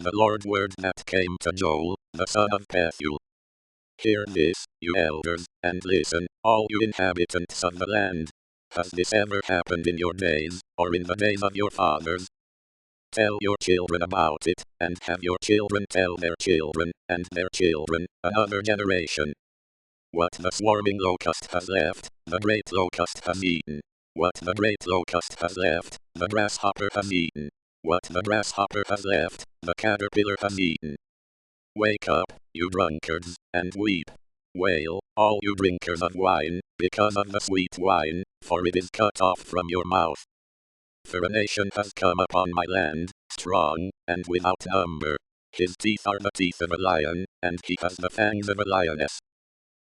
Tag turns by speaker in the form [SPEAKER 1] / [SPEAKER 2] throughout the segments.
[SPEAKER 1] the Lord's word that came to Joel, the son of Pethuel. Hear this, you elders, and listen, all you inhabitants of the land. Has this ever happened in your days, or in the days of your fathers? Tell your children about it, and have your children tell their children, and their children, another generation. What the swarming locust has left, the great locust has eaten. What the great locust has left, the grasshopper has eaten. What the grasshopper has left, the caterpillar has eaten. Wake up, you drunkards, and weep. Wail, all you drinkers of wine, because of the sweet wine, for it is cut off from your mouth. For a nation has come upon my land, strong, and without number. His teeth are the teeth of a lion, and he has the fangs of a lioness.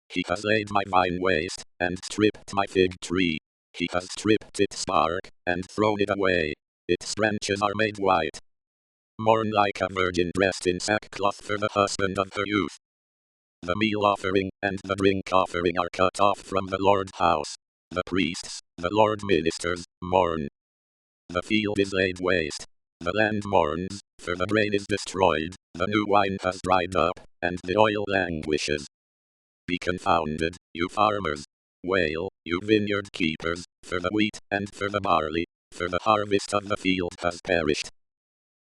[SPEAKER 1] He has laid my vine waste, and stripped my fig tree. He has stripped its bark, and thrown it away. Its branches are made white. Mourn like a virgin dressed in sackcloth for the husband of her youth. The meal offering and the drink offering are cut off from the Lord's house. The priests, the Lord's ministers, mourn. The field is laid waste. The land mourns, for the grain is destroyed, the new wine has dried up, and the oil languishes. Be confounded, you farmers. Wail, you vineyard keepers, for the wheat and for the barley, for the harvest of the field has perished.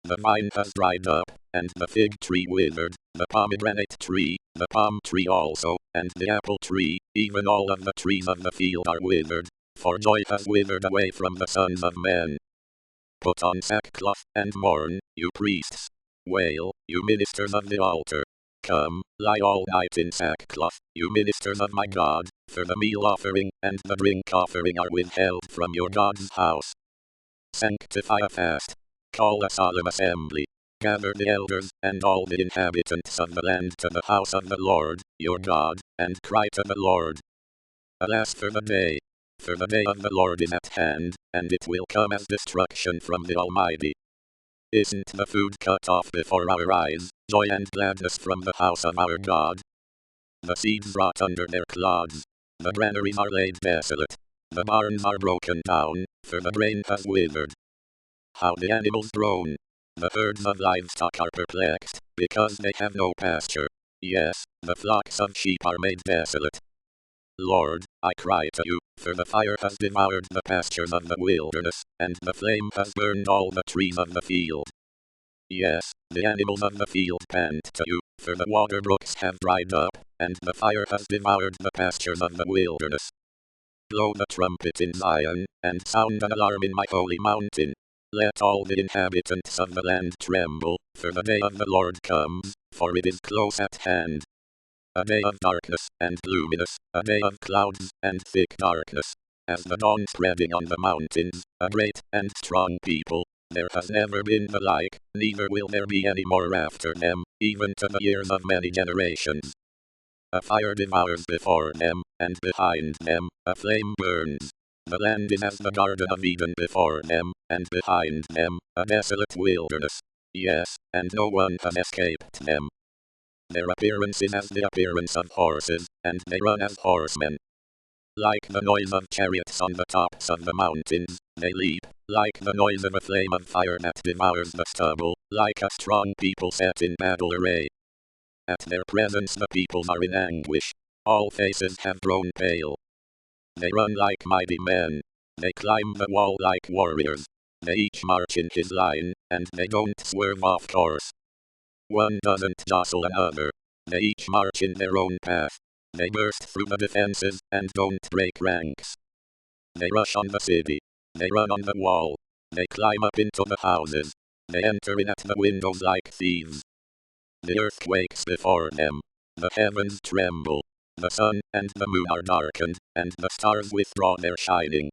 [SPEAKER 1] The vine has dried up, and the fig tree withered, the pomegranate tree, the palm tree also, and the apple tree, even all of the trees of the field are withered, for joy has withered away from the sons of men. Put on sackcloth and mourn, you priests. Wail, you ministers of the altar. Come, lie all night in sackcloth, you ministers of my God, for the meal offering and the drink offering are withheld from your God's house. Sanctify a fast. Call a solemn assembly. Gather the elders and all the inhabitants of the land to the house of the Lord, your God, and cry to the Lord. Alas for the day! For the day of the Lord is at hand, and it will come as destruction from the Almighty. Isn't the food cut off before our eyes, joy and gladness from the house of our God? The seeds rot under their clods. The granaries are laid desolate. The barns are broken down, for the grain has withered. How the animals groan! The herds of livestock are perplexed, because they have no pasture. Yes, the flocks of sheep are made desolate. Lord, I cry to you, for the fire has devoured the pastures of the wilderness, and the flame has burned all the trees of the field. Yes, the animals of the field pant to you, for the water brooks have dried up, and the fire has devoured the pastures of the wilderness. Blow the trumpet in Zion, and sound an alarm in my holy mountain. Let all the inhabitants of the land tremble, for the day of the Lord comes, for it is close at hand. A day of darkness and gloominess, a day of clouds and thick darkness. As the dawn spreading on the mountains, a great and strong people. There has never been the like, neither will there be any more after them, even to the years of many generations. A fire devours before them, and behind them, a flame burns. The land is as the Garden of Eden before them, and behind them, a desolate wilderness. Yes, and no one has escaped them. Their appearance is as the appearance of horses, and they run as horsemen. Like the noise of chariots on the tops of the mountains, they leap, like the noise of a flame of fire that devours the stubble, like a strong people set in battle array. At their presence the peoples are in anguish. All faces have grown pale. They run like mighty men. They climb the wall like warriors. They each march in his line, and they don't swerve off course. One doesn't jostle another. They each march in their own path. They burst through the defenses, and don't break ranks. They rush on the city. They run on the wall. They climb up into the houses. They enter in at the windows like thieves. The earth quakes before them. The heavens tremble. The sun and the moon are darkened, and the stars withdraw their shining.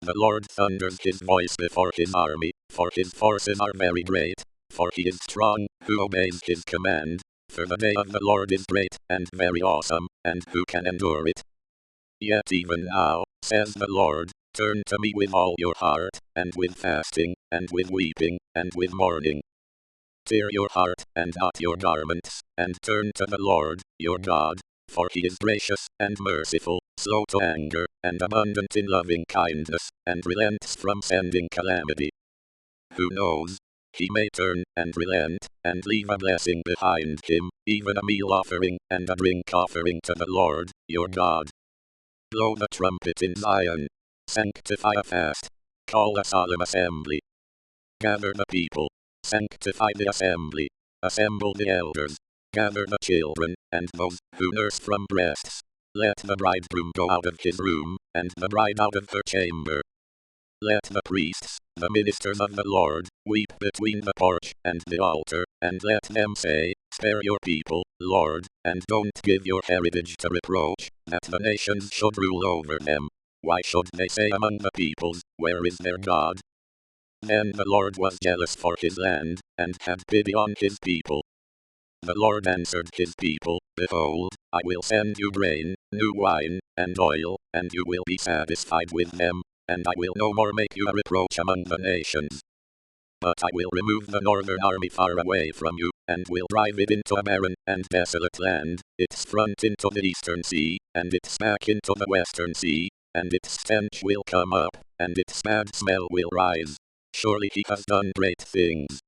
[SPEAKER 1] The Lord thunders his voice before his army, for his forces are very great. For he is strong, who obeys his command. For the day of the Lord is great, and very awesome, and who can endure it? Yet even now, says the Lord, turn to me with all your heart, and with fasting, and with weeping, and with mourning. Tear your heart, and not your garments, and turn to the Lord, your God, for he is gracious, and merciful, slow to anger, and abundant in loving kindness, and relents from sending calamity. Who knows? he may turn and relent, and leave a blessing behind him, even a meal offering and a drink offering to the Lord, your God. Blow the trumpet in Zion. Sanctify a fast. Call a solemn assembly. Gather the people. Sanctify the assembly. Assemble the elders. Gather the children, and those who nurse from breasts. Let the bridegroom go out of his room, and the bride out of her chamber. Let the priests, the ministers of the Lord, weep between the porch and the altar, and let them say, Spare your people, Lord, and don't give your heritage to reproach, that the nations should rule over them. Why should they say among the peoples, Where is their God? Then the Lord was jealous for his land, and had pity on his people. The Lord answered his people, Behold, I will send you grain, new wine, and oil, and you will be satisfied with them, and I will no more make you a reproach among the nations. But I will remove the northern army far away from you, and will drive it into a barren and desolate land, its front into the eastern sea, and its back into the western sea, and its stench will come up, and its bad smell will rise. Surely he has done great things.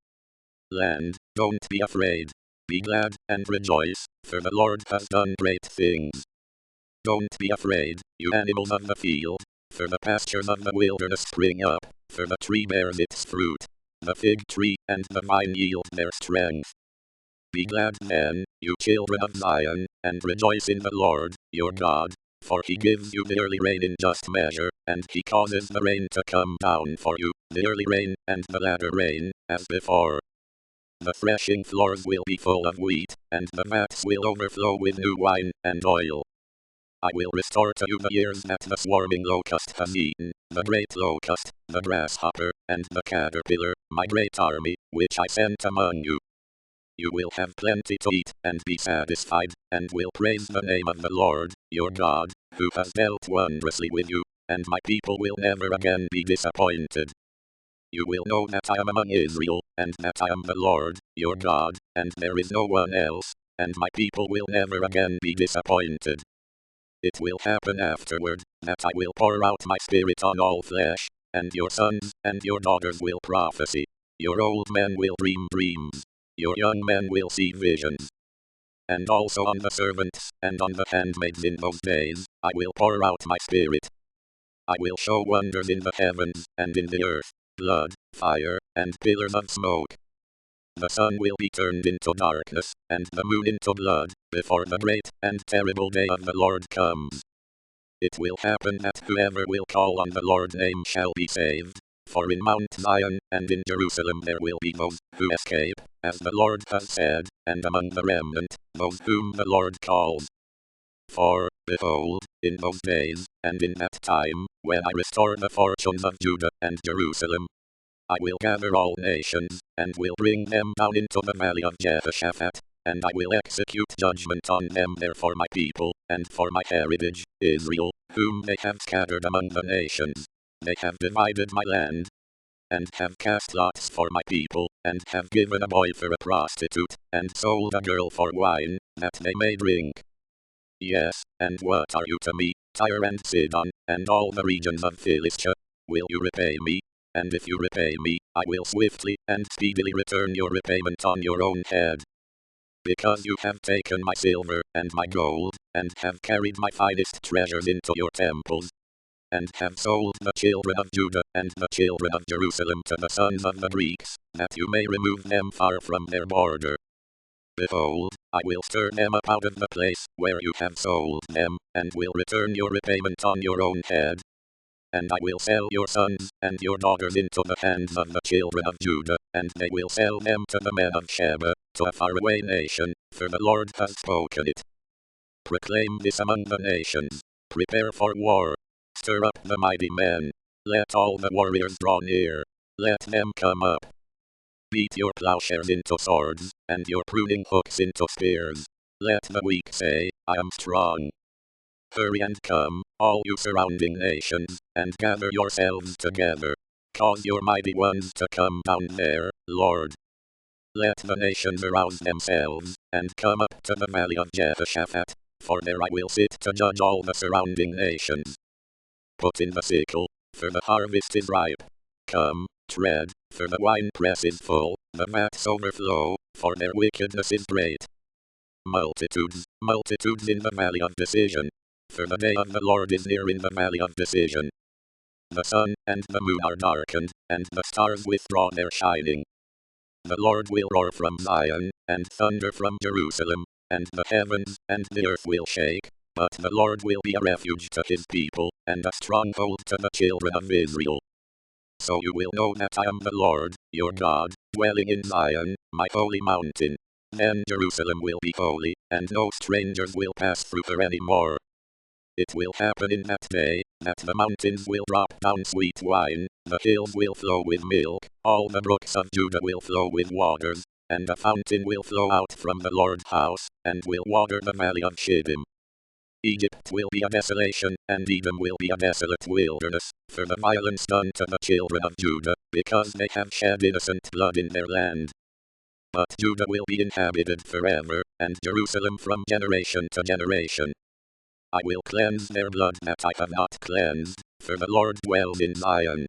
[SPEAKER 1] Land, don't be afraid. Be glad and rejoice, for the Lord has done great things. Don't be afraid, you animals of the field, for the pastures of the wilderness spring up, for the tree bears its fruit. The fig tree and the vine yield their strength. Be glad then, you children of Zion, and rejoice in the Lord, your God, for he gives you the early rain in just measure, and he causes the rain to come down for you, the early rain and the latter rain, as before. The threshing floors will be full of wheat, and the vats will overflow with new wine and oil. I will restore to you the years that the swarming locust has eaten, the great locust, the grasshopper, and the caterpillar, my great army, which I sent among you. You will have plenty to eat, and be satisfied, and will praise the name of the Lord, your God, who has dealt wondrously with you, and my people will never again be disappointed. You will know that I am among Israel, and that I am the Lord, your God, and there is no one else, and my people will never again be disappointed. It will happen afterward, that I will pour out my spirit on all flesh, and your sons and your daughters will prophesy. Your old men will dream dreams. Your young men will see visions. And also on the servants and on the handmaids in those days, I will pour out my spirit. I will show wonders in the heavens and in the earth, blood, fire, and pillars of smoke. The sun will be turned into darkness, and the moon into blood, before the great and terrible day of the Lord comes. It will happen that whoever will call on the Lord's name shall be saved. For in Mount Zion and in Jerusalem there will be those who escape, as the Lord has said, and among the remnant, those whom the Lord calls. For, behold, in those days, and in that time, when I restore the fortunes of Judah and Jerusalem, I will gather all nations, and will bring them down into the valley of Jehoshaphat, and I will execute judgment on them there for my people, and for my heritage, Israel, whom they have scattered among the nations. They have divided my land, and have cast lots for my people, and have given a boy for a prostitute, and sold a girl for wine, that they may drink. Yes, and what are you to me, Tyre and Sidon, and all the regions of Philistia? Will you repay me? And if you repay me, I will swiftly and speedily return your repayment on your own head. Because you have taken my silver and my gold, and have carried my finest treasures into your temples, and have sold the children of Judah and the children of Jerusalem to the sons of the Greeks, that you may remove them far from their border. Behold, I will stir them up out of the place where you have sold them, and will return your repayment on your own head. And I will sell your sons and your daughters into the hands of the children of Judah, and they will sell them to the men of Sheba, to a faraway nation, for the Lord has spoken it. Proclaim this among the nations. Prepare for war. Stir up the mighty men. Let all the warriors draw near. Let them come up. Beat your plowshares into swords, and your pruning hooks into spears. Let the weak say, I am strong. Hurry and come, all you surrounding nations, and gather yourselves together. Cause your mighty ones to come down there, Lord. Let the nations arouse themselves, and come up to the valley of Jehoshaphat, for there I will sit to judge all the surrounding nations. Put in the sickle, for the harvest is ripe. Come, tread, for the winepress is full, the vats overflow, for their wickedness is great. Multitudes, multitudes in the valley of decision, for the day of the Lord is near in the valley of decision. The sun and the moon are darkened, and the stars withdraw their shining. The Lord will roar from Zion, and thunder from Jerusalem, and the heavens and the earth will shake, but the Lord will be a refuge to his people, and a stronghold to the children of Israel. So you will know that I am the Lord, your God, dwelling in Zion, my holy mountain. Then Jerusalem will be holy, and no strangers will pass through her any more. It will happen in that day, that the mountains will drop down sweet wine, the hills will flow with milk, all the brooks of Judah will flow with waters, and a fountain will flow out from the Lord's house, and will water the valley of Shittim. Egypt will be a desolation, and Edom will be a desolate wilderness, for the violence done to the children of Judah, because they have shed innocent blood in their land. But Judah will be inhabited forever, and Jerusalem from generation to generation. I will cleanse their blood that I have not cleansed, for the Lord dwells in Zion.